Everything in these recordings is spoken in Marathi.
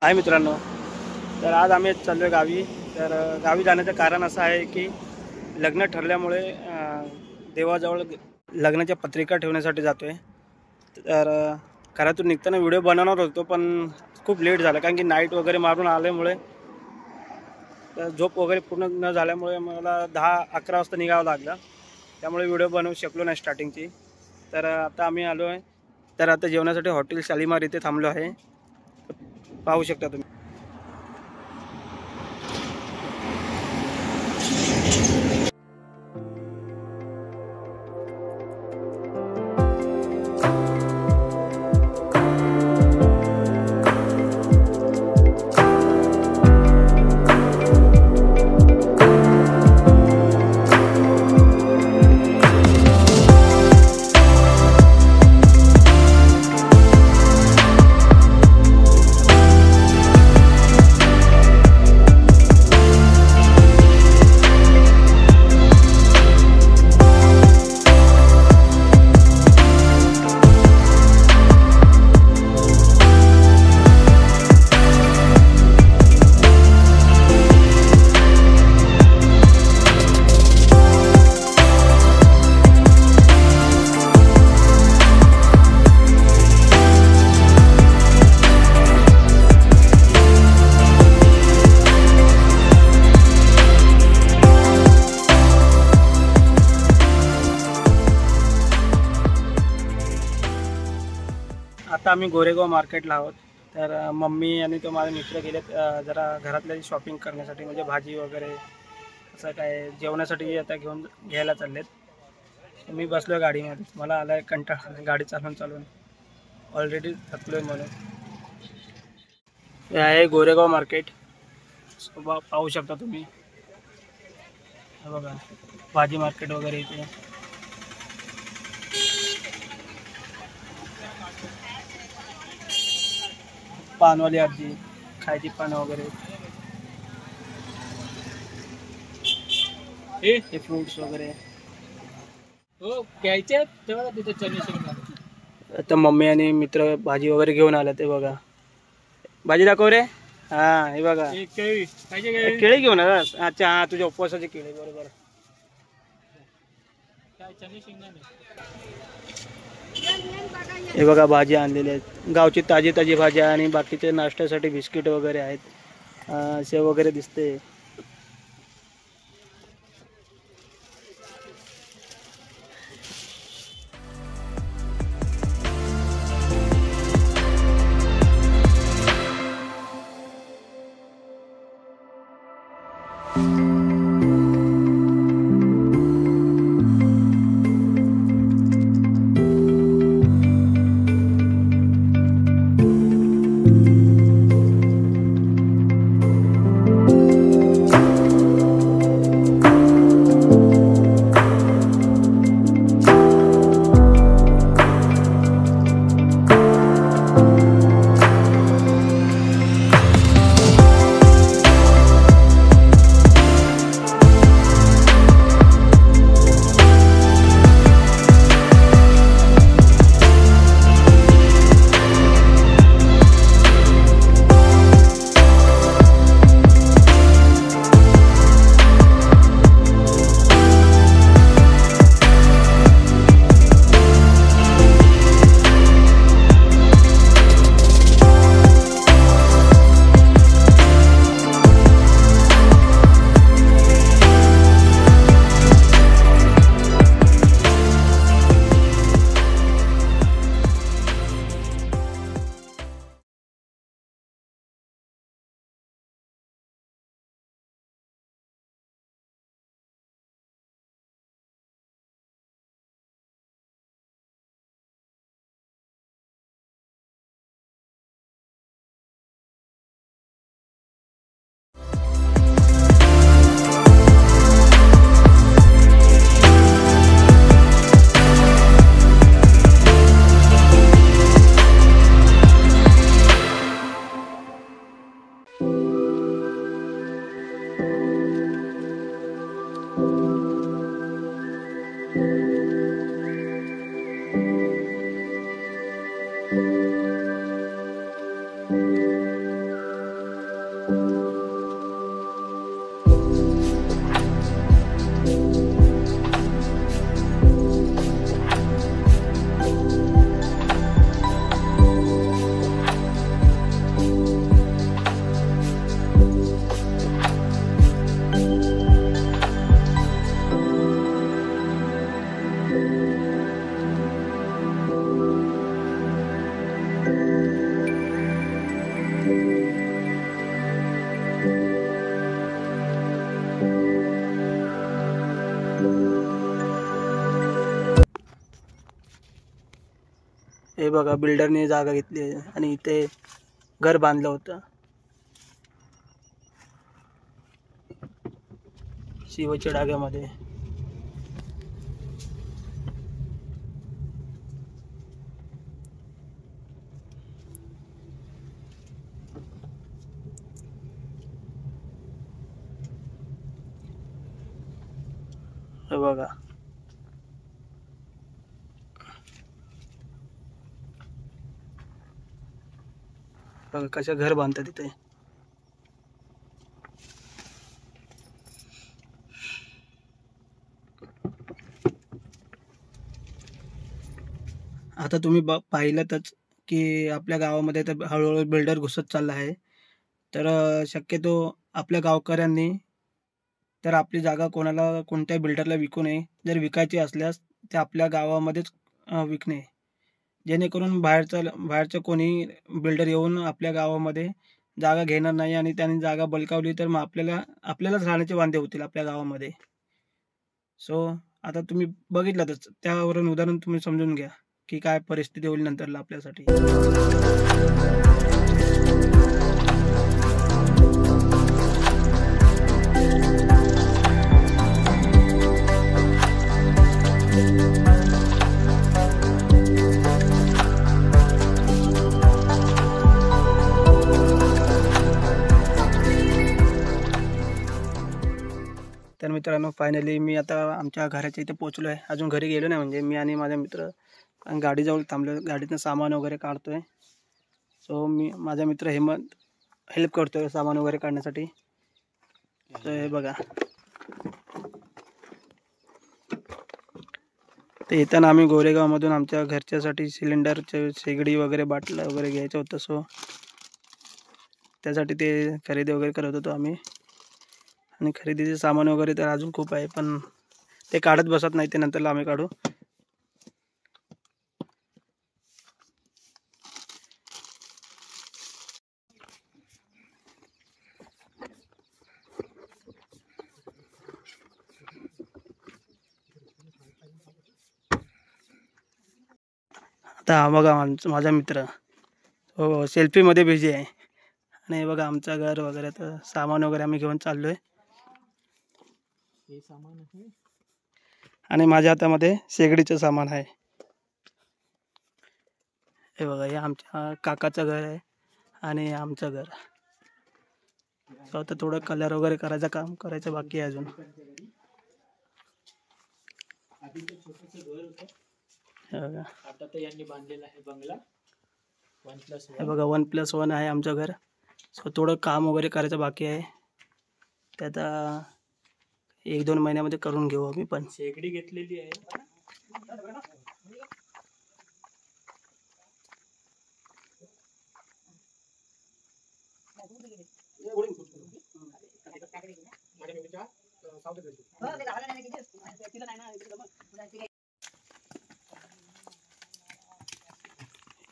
हाय मित्रांनो, तर आज आम्ही चाललो आहे गावी. तर गावी जाण्याचं कारण असं आहे की लग्न ठरल्यामुळे देवाजवळ लग्नाच्या पत्रिका ठेवण्यासाठी जातो आहे. तर घरातून निघताना व्हिडिओ बनवणार होतो, पण खूप लेट झाला कारण की नाईट वगैरे मारून आल्यामुळे झोप वगैरे पूर्ण न झाल्यामुळे मला 10-11 वाजता निघावं लागलं. त्यामुळे व्हिडिओ बनवू शकलो नाही स्टार्टिंगची. तर आता आम्ही आलो आहे. तर आता जेवणासाठी हॉटेल शालीमार इथे थांबलो आहे. पाहू शकता तुम्ही. आता आम्ही गोरेगाव मार्केटला आहोत. तर मम्मी आणि तो माझे मित्र गेलेत जरा घरातल्या शॉपिंग करण्यासाठी, म्हणजे भाजी वगैरे असं काय जेवणासाठी आता घ्यायला चाललेत. मी बसलो आहे गाडीमध्ये. मला आला आहे कंटाळा गाडी चालवून ऑलरेडी थकलो आहे म्हणून. हे आहे गोरेगाव मार्केट. पाहू शकता तुम्ही. हे बघा भाजी मार्केट वगैरे इथे. पानवाली आजी खायची पानं वगैरे, हे फ्रूट्स वगैरे. हो घ्यायचे तेव्हा तिथे चणे. आता मम्मी आणि मित्र भाजी वगैरे घेऊन आला. ते बघा भाजी दाखव रे. हा हे बघा केळी घेऊन आला. अच्छा हा, तुझ्या उपवासाची केळी, बरोबर. हे बघा भाजी आणलेली आहेत, गावची ताजी ताजी भाजी. आणि बाकीचे नाश्त्यासाठी बिस्किट वगैरे आहेत, सेव वगैरे दिसते. हे बघा बिल्डरने जागा घेतली आहे आणि इथे घर बांधलं होतं शिवच्या डाग्यामध्ये. हे बघा बघा कशा घर बांधतात तिथे. आता तुम्ही पाहिलंतच की आपल्या गावामध्ये तर हळूहळू बिल्डर घुसत चालला आहे. तर शक्यतो आपल्या गावकऱ्यांनी तर आपली जागा कोणत्याही बिल्डरला विकू नये. जर विकायची असल्यास ते आपल्या गावामध्येच विकणे, जेणेकरून बाहेरचं कोणी बिल्डर येऊन आपल्या गावामध्ये जागा घेणार नाही आणि त्यांनी जागा बळकावली तर मग आपल्यालाच राहण्याचे वांदे होतील आपल्या गावामध्ये. सो आता तुम्ही बघितलंच, त्यावरून उदाहरण तुम्ही समजून घ्या की काय परिस्थिती होईल नंतरला आपल्यासाठी. तर मित्रांनो फायनली मी आता आमच्या घराच्या इथे पोहोचलो आहे. अजून घरी गेलो नाही, म्हणजे मी आणि माझा मित्र गाडीजवळ थांबलो. गाडीतनं सामान वगैरे काढतोय. सो माझा मित्र हेमंत हेल्प करतोय सामान वगैरे काढण्यासाठी. तर हे बघा, तर येताना आम्ही गोरेगावमधून आमच्या घरच्यासाठी सिलेंडरचे शेगडी वगैरे बाटलं वगैरे घ्यायचं होतं. सो त्यासाठी ते खरेदी वगैरे करत होतो आम्ही. आणि खरेदीचे सामान वगैरे तर अजून खूप आहे, पण ते काढत बसत नाही, ते नंतरला आम्ही काढू. आता हा बघा माझा मित्र हो सेल्फीमध्ये बिझी आहे. आणि हे बघा आमचं घर वगैरे, तर सामान वगैरे आम्ही घेऊन चाललोय. हे सामान आहे आणि माझ्या हातामध्ये शेगडीचं सामान आहे. हे बघा, हे आमच्या काकाचं घर आहे आणि आमचं घर. तर आता थोडं कलर वगैरे करायचं काम करायचं बाकी आहे अजून. हे बघा, आता तर यांनी बांधलेला आहे बंगला 1+1. हे बघा 1+1 आहे आमचं घर. सो थोडं काम वगैरे करायचं बाकी आहे. ते आता 1-2 महिन्यामध्ये करून घेऊ आम्ही. पण शेगडी घेतलेली आहे.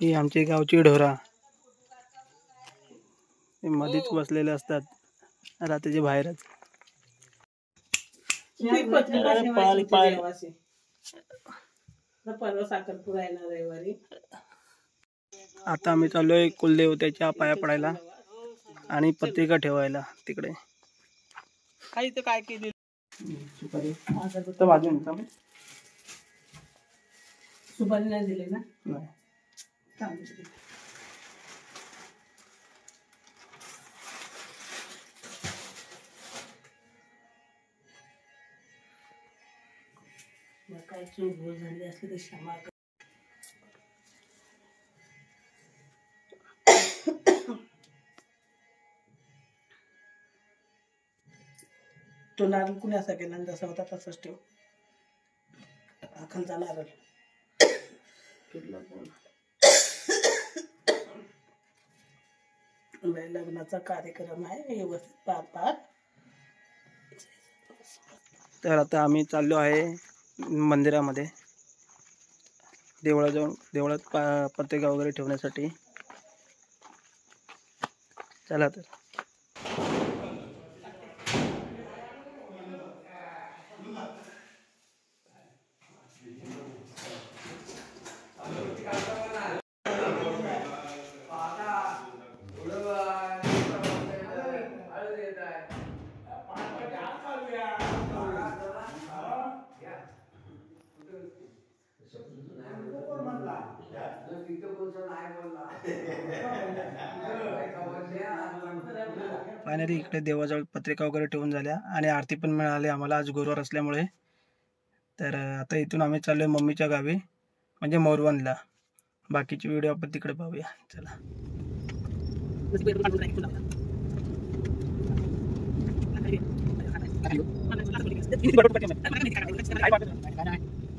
ही आमची गावची ढोरा मध्येच बसलेले असतात रात्रीच्या बाहेरच. आता आम्ही चाललोय कुलदेवतेच्या पाया पडायला आणि पत्रिका ठेवायला तिकडे. काही तर काय केली सुपारी सुपारी नाही दिली ना. नाही. काय चूक भूल झाली असली तर क्षमा कर. तो नारळ कुणी असा केला जसा होता तसाच ठेव. खालचा नारळ लग्नाचा कार्यक्रम आहे व्यवस्थित पार पार. तर आता आम्ही चाललो आहे मंदिरामध्ये, देवळात पत्रिका वगैरे ठेवण्यासाठी. चला तर. फायनली इकडे देवाजवळ पत्रिका वगैरे ठेवून झाल्या आणि आरती पण मिळाली आम्हाला आज गुरुवार असल्यामुळे. तर आता इथून आम्ही चाललोय मम्मीच्या गावी म्हणजे मोरवनला. बाकीची व्हिडिओ आपण तिकडे पाहूया. चला.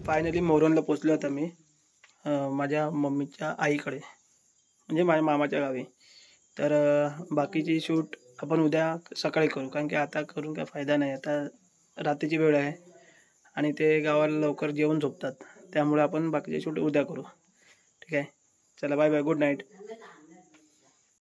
फायनली मोरवनला पोचलो आता मी माझ्या मम्मीच्या आईकडे म्हणजे माझ्या मामाच्या गावी. तर बाकीची शूट आपण उद्या सकाळी करू, कारण की आता करून काय फायदा नाही. आता रात्रीची वेळ आहे आणि ते गावाला लवकर जेवून झोपतात, त्यामुळे आपण बाकीचे शूट उद्या करू. ठीक आहे, चला बाय बाय, गुड नाईट.